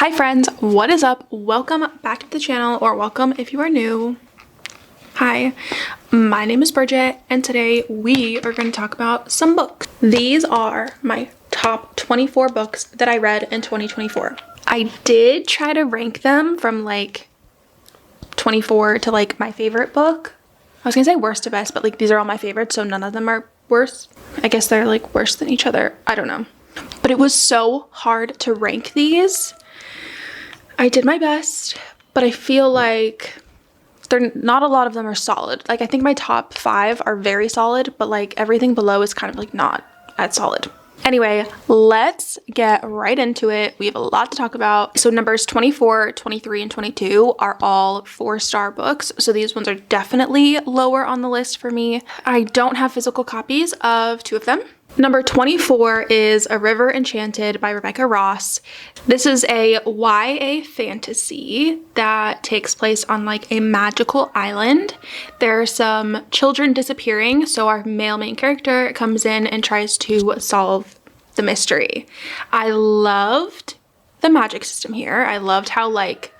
Hi friends, what is up? Welcome back to the channel, or welcome if you are new. Hi, my name is Bridget and today we are going to talk about some books. These are my top 24 books that I read in 2024. I did try to rank them from like 24 to like my favorite book. I was gonna say worst to best, but like these are all my favorites, so none of them are worse. I guess they're like worse than each other. I don't know. But it was so hard to rank these. I did my best, but I feel like not a lot of them are solid. Like I think my top 5 are very solid, but like everything below is kind of like not as solid. Anyway, let's get right into it. We have a lot to talk about. So numbers 24, 23, and 22 are all 4-star books. So these ones are definitely lower on the list for me. I don't have physical copies of 2 of them. Number 24 is A River Enchanted by Rebecca Ross. This is a YA fantasy that takes place on like a magical island. There are some children disappearing, so our male main character comes in and tries to solve the mystery. I loved the magic system here. I loved how like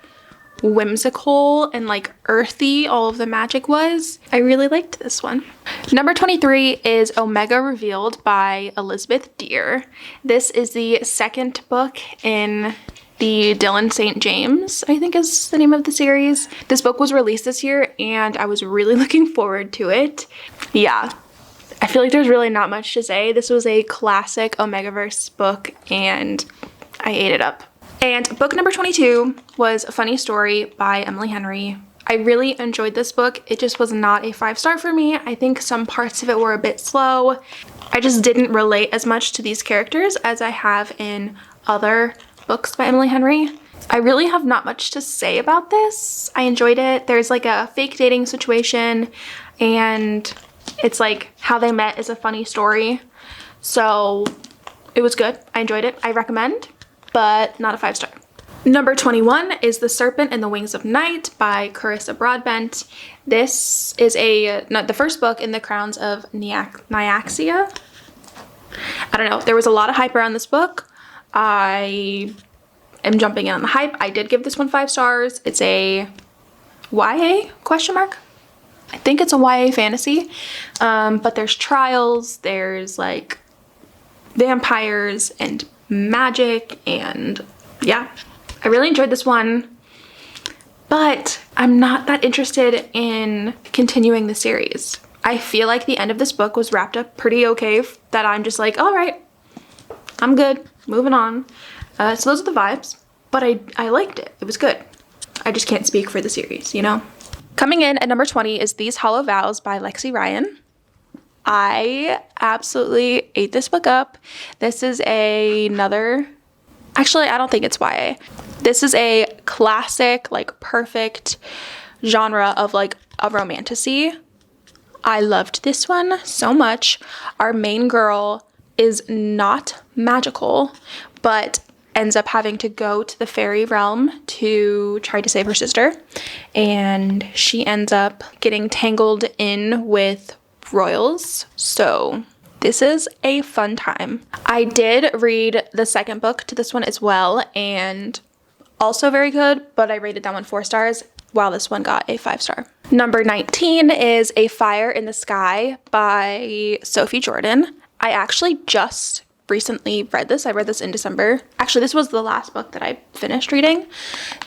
whimsical and like earthy all of the magic was. I really liked this one. Number 23 is Omega Revealed by Elizabeth Dear. This is the second book in the Dylan St. James, I think is the name of the series. This book was released this year and I was really looking forward to it. Yeah, I feel like there's really not much to say. This was a classic Omegaverse book and I ate it up. And book number 22 was A Funny Story by Emily Henry. I really enjoyed this book. It just was not a 5-star for me. I think some parts of it were a bit slow. I just didn't relate as much to these characters as I have in other books by Emily Henry. I really have not much to say about this. I enjoyed it. There's like a fake dating situation and it's like how they met is a funny story. So it was good. I enjoyed it. I recommend, but not a 5-star. Number 21 is The Serpent and the Wings of Night by Carissa Broadbent. This is the first book in the Crowns of Nyaxia. I don't know. There was a lot of hype around this book. I am jumping in on the hype. I did give this one 5 stars. It's a YA question mark. I think it's a YA fantasy, but there's trials, there's like vampires and magic, and yeah, I really enjoyed this one, but I'm not that interested in continuing the series. I feel like the end of this book was wrapped up pretty okay that I'm just like, all right, I'm good, moving on. So those are the vibes, but I liked it. It was good. I just can't speak for the series, you know? Coming in at number 20 is These Hollow Vows by Lexi Ryan. I absolutely ate this book up. This is another, actually I don't think it's YA. This is a classic, like perfect genre of like a romantasy. I loved this one so much. Our main girl is not magical, but ends up having to go to the fairy realm to try to save her sister. And she ends up getting tangled in with royals. So this is a fun time. I did read the second book to this one as well, and also very good, but I rated that one 4 stars, while this one got a 5-star. Number 19 is A Fire in the Sky by Sophie Jordan. I actually just recently read this. I read this in December. Actually, this was the last book that I finished reading.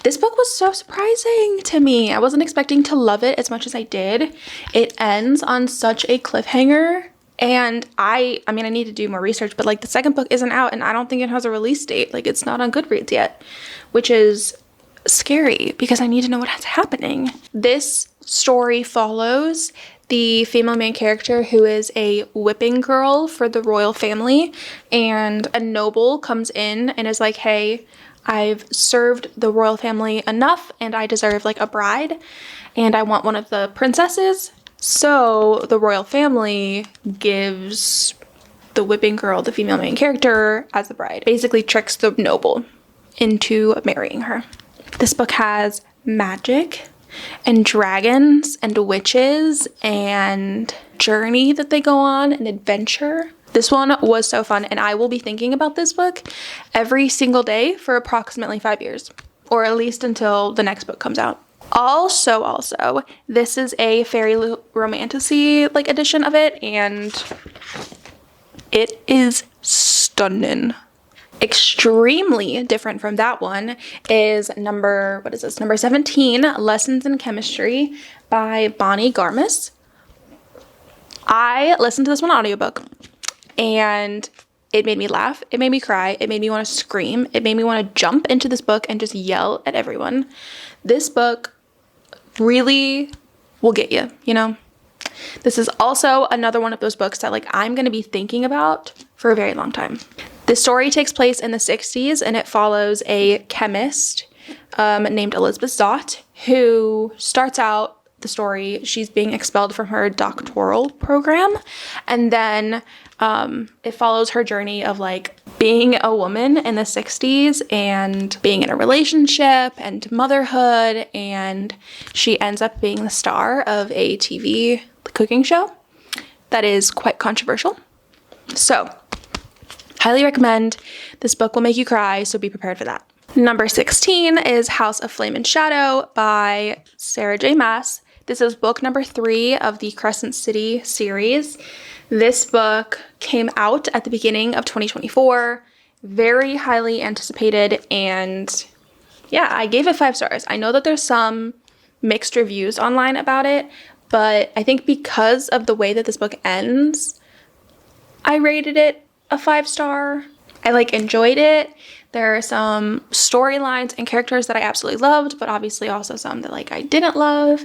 This book was so surprising to me. I wasn't expecting to love it as much as I did. It ends on such a cliffhanger, and I mean, I need to do more research, but like the second book isn't out and I don't think it has a release date. Like it's not on Goodreads yet, which is scary because I need to know what's happening. This story follows the female main character who is a whipping girl for the royal family, and a noble comes in and is like, hey, I've served the royal family enough and I deserve like a bride and I want one of the princesses. So the royal family gives the whipping girl, the female main character, as the bride. Basically tricks the noble into marrying her. This book has magic and dragons and witches and journey that they go on, an adventure. This one was so fun, and I will be thinking about this book every single day for approximately 5 years, or at least until the next book comes out. Also, this is a fairy romantasy like edition of it, and it is stunning. Extremely different from that one is number 17, Lessons in Chemistry by Bonnie Garmis. I listened to this one audiobook, and it made me laugh, it made me cry, it made me want to scream, it made me want to jump into this book and just yell at everyone. This book really will get you, you know? This is also another one of those books that like I'm going to be thinking about for a very long time. The story takes place in the 60s, and it follows a chemist named Elizabeth Zott, who starts out the story, she's being expelled from her doctoral program, and then it follows her journey of like being a woman in the 60s and being in a relationship and motherhood, and she ends up being the star of a TV cooking show that is quite controversial. So, highly recommend. This book will make you cry, so be prepared for that. Number 16 is House of Flame and Shadow by Sarah J. Maas. This is book number 3 of the Crescent City series. This book came out at the beginning of 2024. Very highly anticipated, and yeah, I gave it 5 stars. I know that there's some mixed reviews online about it, but I think because of the way that this book ends, I rated it a 5-star. I like enjoyed it. There are some storylines and characters that I absolutely loved, but obviously also some that like I didn't love.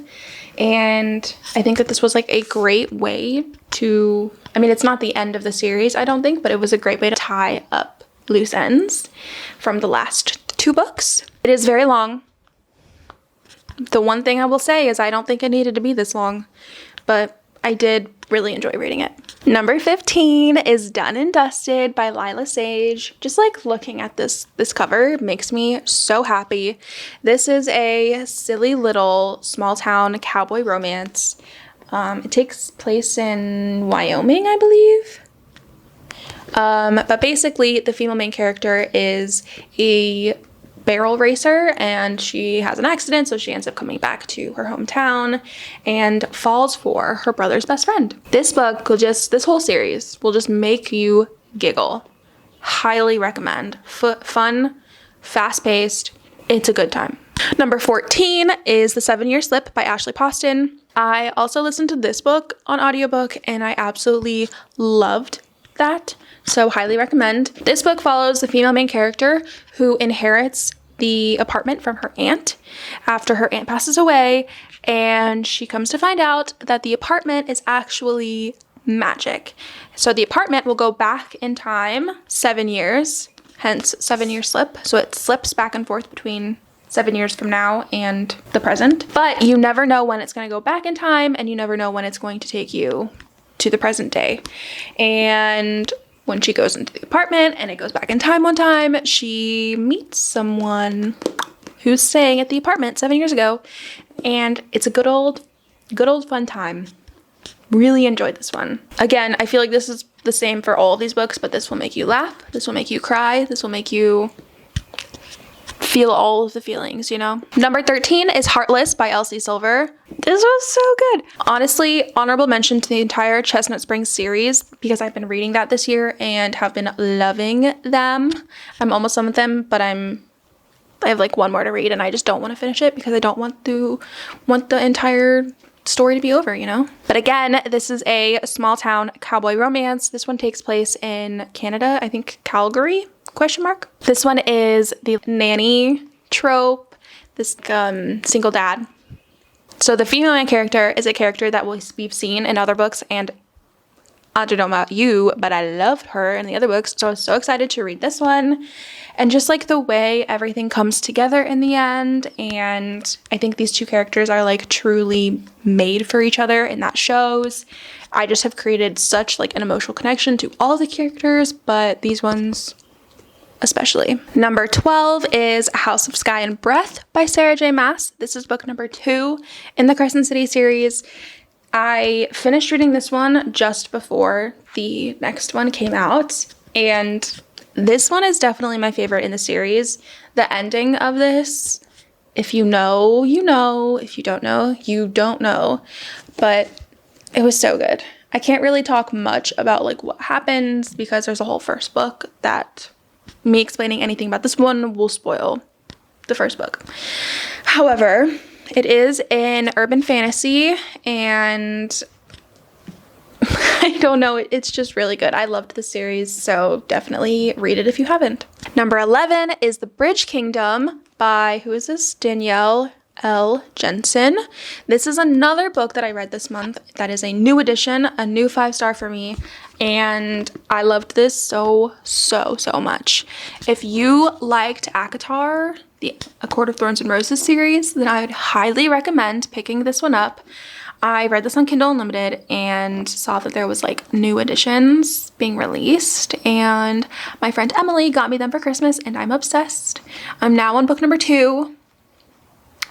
And I think that this was like a great way to, I mean, it's not the end of the series, I don't think, but it was a great way to tie up loose ends from the last 2 books. It is very long. The one thing I will say is I don't think it needed to be this long, but I did really enjoy reading it. Number 15 is Done and Dusted by Lila Sage. Just like looking at this cover makes me so happy. This is a silly little small town cowboy romance. It takes place in Wyoming, I believe. But basically the female main character is a barrel racer, and she has an accident, so she ends up coming back to her hometown and falls for her brother's best friend. This whole series will just make you giggle. Highly recommend. Fun, fast-paced. It's a good time. Number 14 is The 7-Year Slip by Ashley Poston. I also listened to this book on audiobook, and I absolutely loved that. So highly recommend. This book follows the female main character who inherits the apartment from her aunt after her aunt passes away, and she comes to find out that the apartment is actually magic. So the apartment will go back in time 7 years, hence 7-year slip. So it slips back and forth between 7 years from now and the present. But you never know when it's going to go back in time, and you never know when it's going to take you to the present day. And when she goes into the apartment and it goes back in time one time, she meets someone who's staying at the apartment 7 years ago, and it's a good old fun time. Really enjoyed this one. Again, I feel like this is the same for all of these books, but this will make you laugh, this will make you cry, this will make you feel all of the feelings, you know? Number 13 is Heartless by Elsie Silver. This was so good. Honestly, honorable mention to the entire Chestnut Springs series, because I've been reading that this year and have been loving them. I'm almost done with them, but I have like one more to read, and I just don't want to finish it because I don't want the entire story to be over, you know? But again, this is a small town cowboy romance. This one takes place in Canada, I think Calgary, ? This one is the nanny trope, this single dad. So the female main character is a character that we've seen in other books, and I don't know about you, but I loved her in the other books, so I was so excited to read this one. And just like the way everything comes together in the end, and I think these two characters are like truly made for each other, and that shows. I just have created such like an emotional connection to all the characters, but these ones especially. Number 12 is House of Sky and Breath by Sarah J. Maas. This is book number 2 in the Crescent City series. I finished reading this one just before the next one came out, and this one is definitely my favorite in the series. The ending of this, if you know, you know. If you don't know, you don't know. But it was so good. I can't really talk much about like what happens because there's a whole first book that me explaining anything about this one will spoil the first book. However, it is an urban fantasy, and I don't know, it's just really good. I loved the series, so definitely read it if you haven't. Number 11 is The Bridge Kingdom by, who is this? Danielle L. Jensen. This is another book that I read this month that is a new edition, a new 5-star for me, and I loved this so much. If you liked ACOTAR, the A Court of Thorns and Roses series, then I would highly recommend picking this one up. I read this on Kindle Unlimited and saw that there was like new editions being released, and my friend Emily got me them for Christmas, and I'm obsessed. I'm now on book number 2.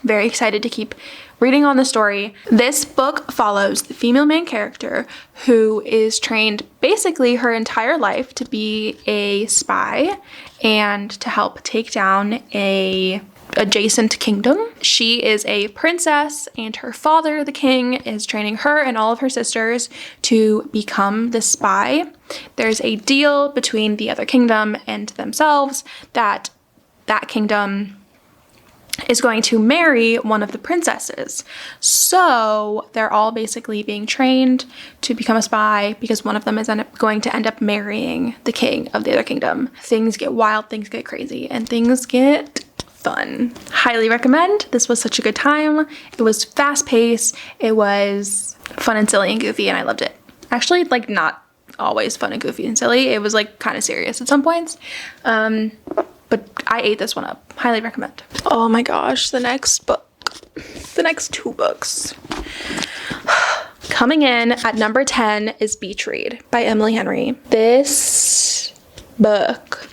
Very excited to keep reading on the story. This book follows the female main character who is trained basically her entire life to be a spy and to help take down a adjacent kingdom. She is a princess, and her father, the king, is training her and all of her sisters to become the spy. There's a deal between the other kingdom and themselves that that kingdom is going to marry one of the princesses. So they're all basically being trained to become a spy because one of them is going to end up marrying the king of the other kingdom. Things get wild, things get crazy, and things get fun. Highly recommend. This was such a good time. It was fast paced. It was fun and silly and goofy, and I loved it. Actually, like, not always fun and goofy and silly. It was like kind of serious at some points. But I ate this one up. Highly recommend. Oh my gosh, the next book. The next 2 books. Coming in at number 10 is Beach Read by Emily Henry. This book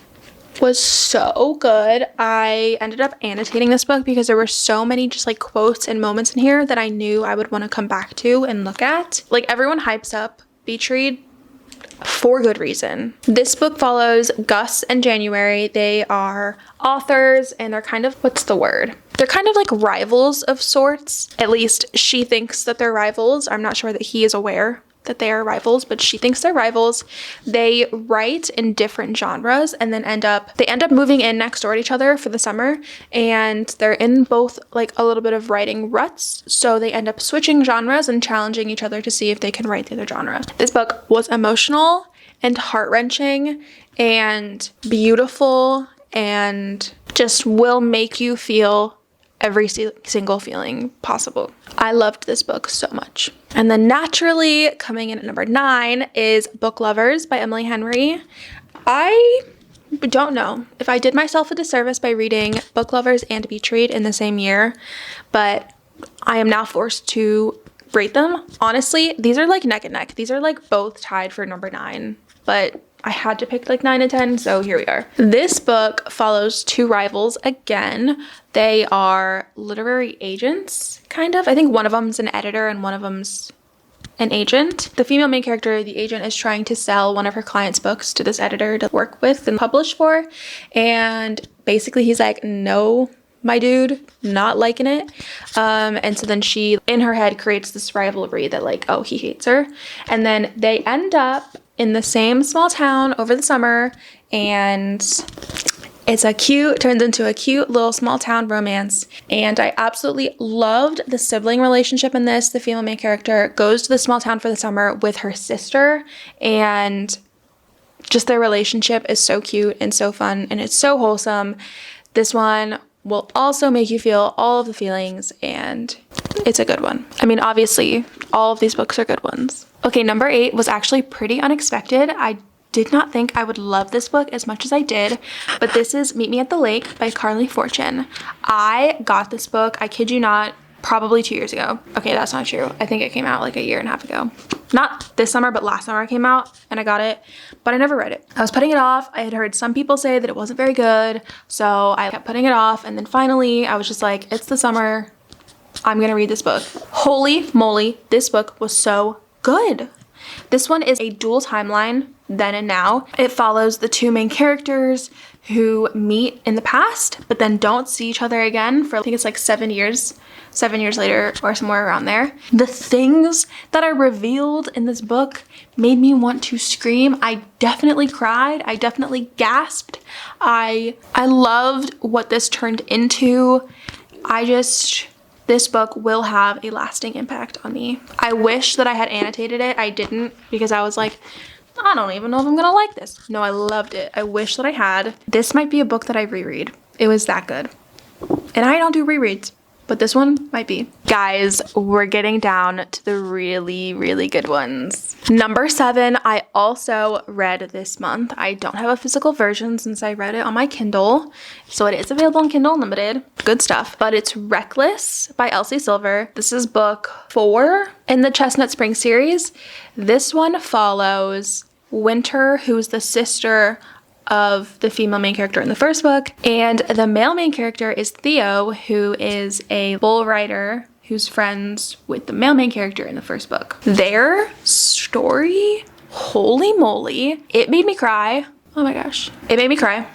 was so good. I ended up annotating this book because there were so many just like quotes and moments in here that I knew I would want to come back to and look at. Like, everyone hypes up Beach Read for good reason. This book follows Gus and January. They are authors, and they're kind of, what's the word? They're kind of like rivals of sorts. At least she thinks that they're rivals. I'm not sure that he is aware that they are rivals, but she thinks they're rivals. They write in different genres and then end up moving in next door to each other for the summer, and they're in both like a little bit of writing ruts, so they end up switching genres and challenging each other to see if they can write the other genre. This book was emotional and heart-wrenching and beautiful and just will make you feel every single feeling possible. I loved this book so much. And then naturally coming in at number 9 is Book Lovers by Emily Henry. I don't know if I did myself a disservice by reading Book Lovers and Beach Read in the same year, but I am now forced to rate them. Honestly, these are like neck and neck. These are like both tied for number 9, but I had to pick like 9 and 10, so here we are. This book follows 2 rivals again. They are literary agents, kind of. I think one of them's an editor and one of them's an agent. The female main character, the agent, is trying to sell one of her clients' books to this editor to work with and publish for, and basically he's like, no, my dude, not liking it. And so then she, in her head, creates this rivalry that like, oh, he hates her. And then they end up in the same small town over the summer, and turns into a cute little small town romance. And I absolutely loved the sibling relationship in this. The female main character goes to the small town for the summer with her sister, and just their relationship is so cute and so fun, and it's so wholesome. This one will also make you feel all of the feelings, and it's a good one. I mean, obviously, all of these books are good ones. Okay, number 8 was actually pretty unexpected. I did not think I would love this book as much as I did, but this is Meet Me at the Lake by Carly Fortune. I got this book, I kid you not, probably 2 years ago. Okay, that's not true. I think it came out like a year and a half ago. Not this summer, but last summer it came out, and I got it, but I never read it. I was putting it off. I had heard some people say that it wasn't very good, so I kept putting it off, and then finally I was just like, it's the summer. I'm gonna read this book. Holy moly, this book was so good. This one is a dual timeline, then and now. It follows the two main characters who meet in the past, but then don't see each other again for, I think it's like 7 years later or somewhere around there. The things that are revealed in this book made me want to scream. I definitely cried. I definitely gasped. I loved what this turned into. This book will have a lasting impact on me. I wish that I had annotated it. I didn't, because I was like, I don't even know if I'm gonna like this. No, I loved it. I wish that I had. This might be a book that I reread. It was that good. And I don't do rereads, but this one might be. Guys, we're getting down to the really, really good ones. Number 7, I also read this month. I don't have a physical version since I read it on my Kindle. So it is available on Kindle Unlimited. Good stuff. But it's Reckless by Elsie Silver. This is book 4 in the Chestnut Spring series. This one follows Winter, who's the sister of the female main character in the first book, and the male main character is Theo, who is a bull rider who's friends with the male main character in the first book. Their story, holy moly, it made me cry. Oh my gosh, it made me cry.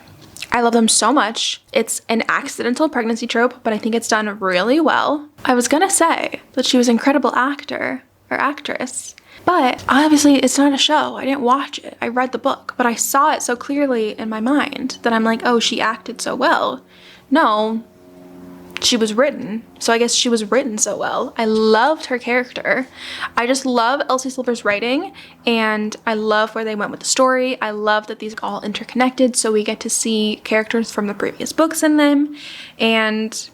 I love them so much. It's an accidental pregnancy trope, but I think it's done really well. I was gonna say that she was an incredible actor or actress, but obviously it's not a show. I didn't watch it. I read the book, but I saw it so clearly in my mind that I'm like, oh, she acted so well. No, she was written. So I guess she was written so well. I loved her character. I just love Elsie Silver's writing, and I love where they went with the story. I love that these are all interconnected, so we get to see characters from the previous books in them, and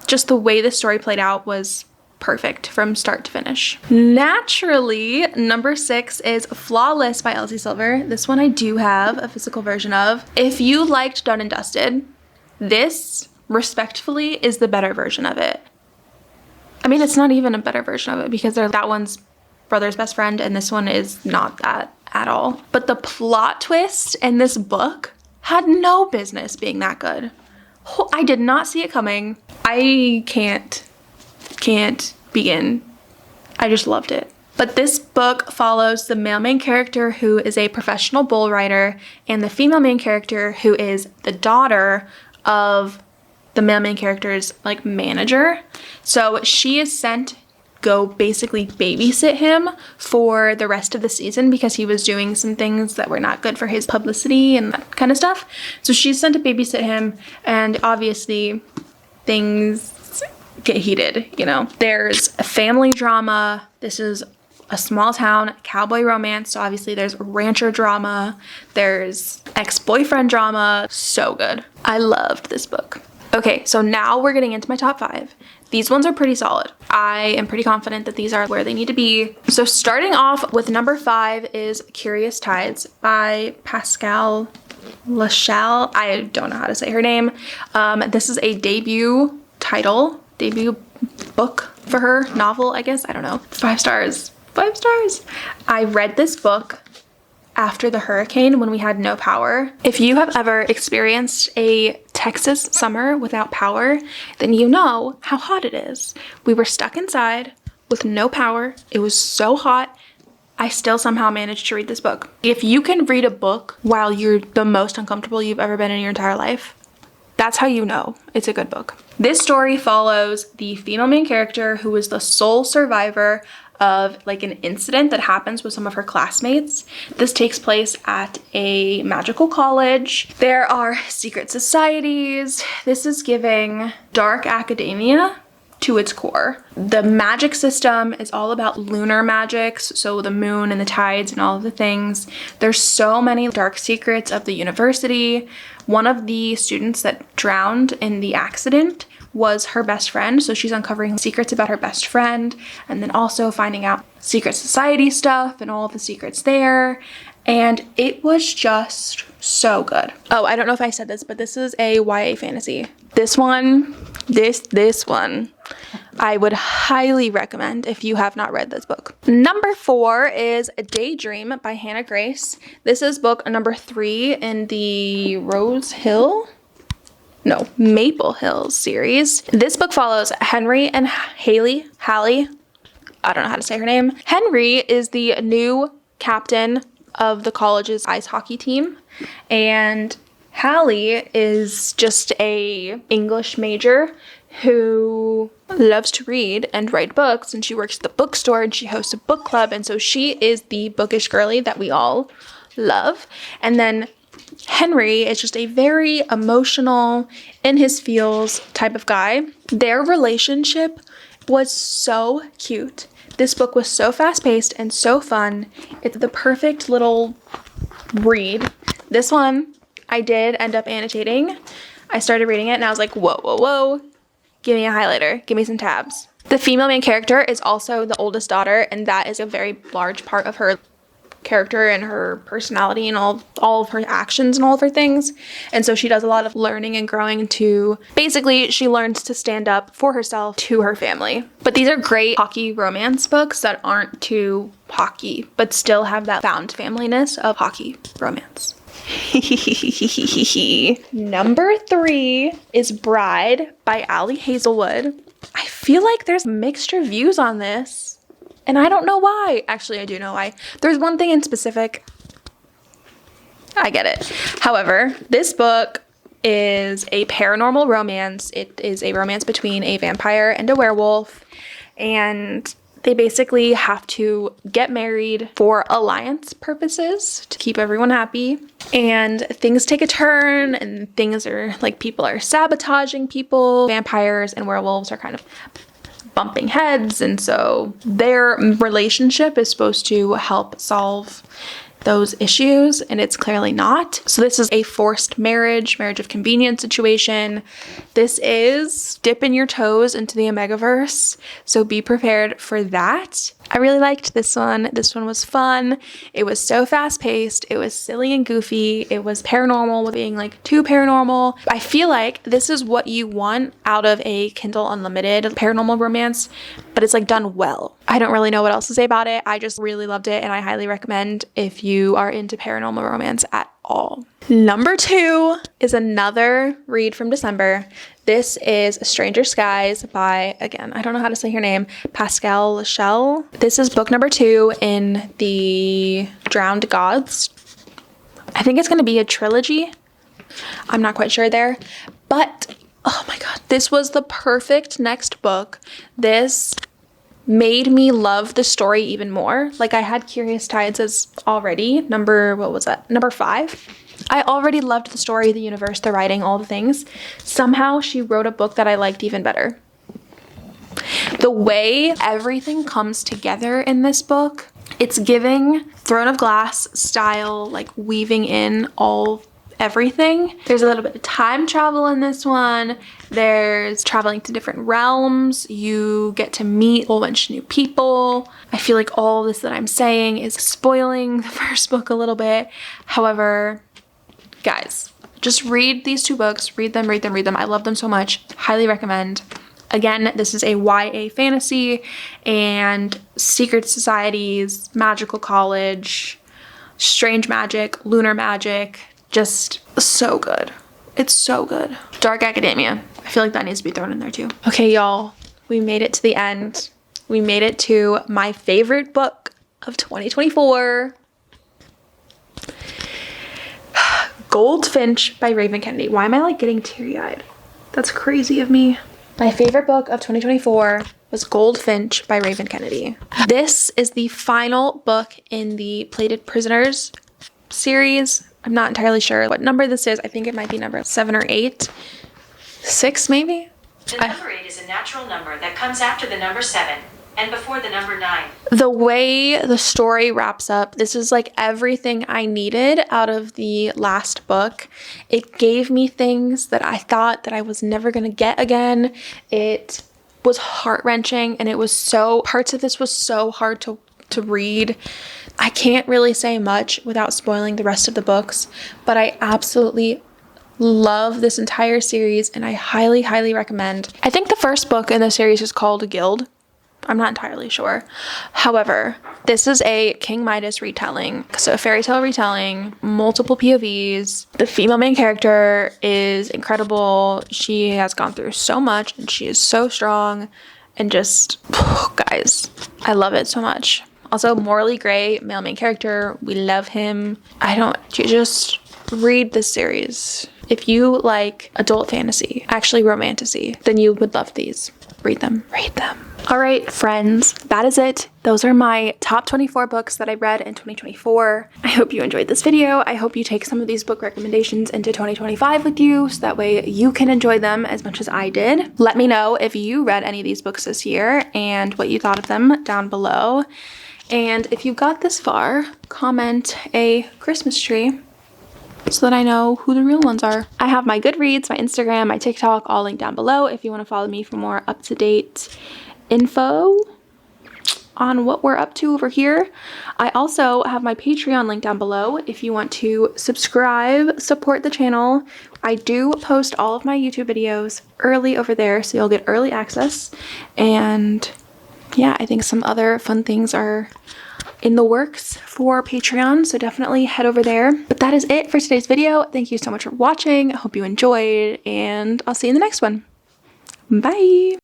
just the way the story played out was perfect from start to finish. Naturally, number 6 is Flawless by Elsie Silver. This one I do have a physical version of. If you liked Done and Dusted, this respectfully is the better version of it. I mean, it's not even a better version of it because that one's brother's best friend and this one is not that at all. But the plot twist in this book had no business being that good. I did not see it coming. I can't begin. I just loved it. But this book follows the male main character who is a professional bull rider and the female main character who is the daughter of the male main character's like manager. So she is sent go basically babysit him for the rest of the season because he was doing some things that were not good for his publicity and that kind of stuff. So she's sent to babysit him, and obviously things get heated, you know. There's a family drama. This is a small town cowboy romance, so obviously there's rancher drama, there's ex-boyfriend drama. So good. I loved this book. Okay, so now we're getting into my top 5. These ones are pretty solid. I am pretty confident that these are where they need to be. So starting off with number 5 is Curious Tides by Pascal Lachelle. I don't know how to say her name. This is a debut book for her, novel, I guess. I don't know. 5 stars. 5 stars. I read this book after the hurricane when we had no power. If you have ever experienced a Texas summer without power, then you know how hot it is. We were stuck inside with no power. It was so hot. I still somehow managed to read this book. If you can read a book while you're the most uncomfortable you've ever been in your entire life, that's how you know it's a good book. This story follows the female main character who is the sole survivor of like an incident that happens with some of her classmates. This takes place at a magical college. There are secret societies. This is giving dark academia to its core. The magic system is all about lunar magics, so the moon and the tides and all of the things. There's so many dark secrets of the university. One of the students that drowned in the accident was her best friend, so she's uncovering secrets about her best friend and then also finding out secret society stuff and all the secrets there. And it was just so good. Oh, I don't know if I said this, but this is a YA fantasy. This one, I would highly recommend if you have not read this book. Number 4 is Daydream by Hannah Grace. This is book number 3 in the Rose Hill Maple Hills series. This book follows Henry and Hallie. I don't know how to say her name. Henry is the new captain of the college's ice hockey team, and Hallie is just a English major who loves to read and write books, and she works at the bookstore and she hosts a book club, and so she is the bookish girly that we all love. And then Henry is just a very emotional, in his feels type of guy. Their relationship was so cute. This book was so fast-paced and so fun. It's the perfect little read. This one I did end up annotating. I started reading it and I was like, whoa, whoa, whoa. Give me a highlighter. Give me some tabs. The female main character is also the oldest daughter, and that is a very large part of her character and her personality and all of her actions and all of her things. And so she does a lot of learning and growing to, basically, she learns to stand up for herself to her family. But these are great hockey romance books that aren't too hockey, but still have that found familyness of hockey romance. Number 3 is Bride by Ali Hazelwood. I feel like there's mixed reviews on this, and I don't know why. Actually, I do know why. There's one thing in specific. I get it. However, this book is a paranormal romance. It is a romance between a vampire and a werewolf, and they basically have to get married for alliance purposes to keep everyone happy. And things take a turn, and things are like, people are sabotaging people. Vampires and werewolves are kind of bumping heads, and so their relationship is supposed to help solve those issues, and it's clearly not. So this is a forced marriage of convenience situation. This is dipping your toes into the Omegaverse, so be prepared for that. I really liked this one. This one was fun. It was so fast-paced. It was silly and goofy. It was paranormal with being like too paranormal. I feel like this is what you want out of a Kindle Unlimited paranormal romance, but it's like done well. I don't really know what else to say about it. I just really loved it, and I highly recommend if you are into paranormal romance at all. Number 2 is another read from December. This is Stranger Skies by, again, I don't know how to say her name, Pascal Lachelle. This is book number 2 in the Drowned Gods. I think it's going to be a trilogy. I'm not quite sure there, but oh my god, this was the perfect next book. This made me love the story even more. Like, I had Curious Tides as already number 5. I already loved the story, the universe, the writing, all the things. Somehow she wrote a book that I liked even better. The way everything comes together in this book, it's giving Throne of Glass style, like weaving in everything. There's a little bit of time travel in this one. There's traveling to different realms. You get to meet a whole bunch of new people. I feel like all this that I'm saying is spoiling the first book a little bit. However, guys, just read these 2 books. Read them. I love them so much. Highly recommend. Again, this is a YA fantasy and secret societies, magical college, strange magic, lunar magic. Just so good. It's so good. Dark academia. I feel like that needs to be thrown in there too. Okay, y'all. We made it to the end. We made it to my favorite book of 2024. Goldfinch by Raven Kennedy. Why am I like getting teary-eyed? That's crazy of me. My favorite book of 2024 was Goldfinch by Raven Kennedy. This is the final book in the Plated Prisoners series. I'm not entirely sure what number this is. I think it might be number 7 or 8. 6 maybe? The number 8 is a natural number that comes after the number 7 and before the number 9. The way the story wraps up, this is like everything I needed out of the last book. It gave me things that I thought that I was never going to get again. It was heart-wrenching, and parts of this was so hard to read. I can't really say much without spoiling the rest of the books, but I absolutely love this entire series, and I highly, highly recommend. I think the first book in the series is called Guild, I'm not entirely sure. However, this is a King Midas retelling, so a fairy tale retelling, multiple POVs. The female main character is incredible. She has gone through so much and she is so strong and just, guys, I love it so much. Also, Morley Gray, male main character, we love him. You just read this series. If you like adult fantasy, actually romantasy, then you would love these. Read them. Read them. All right, friends, that is it. Those are my top 24 books that I read in 2024. I hope you enjoyed this video. I hope you take some of these book recommendations into 2025 with you, so that way you can enjoy them as much as I did. Let me know if you read any of these books this year and what you thought of them down below. And if you got this far, comment a Christmas tree so that I know who the real ones are. I have my Goodreads, my Instagram, my TikTok all linked down below if you want to follow me for more up-to-date info on what we're up to over here. I also have my Patreon link down below if you want to subscribe, support the channel. I do post all of my YouTube videos early over there, so you'll get early access. And yeah, I think some other fun things are in the works for Patreon, so definitely head over there. But that is it for today's video. Thank you so much for watching. I hope you enjoyed, and I'll see you in the next one. Bye!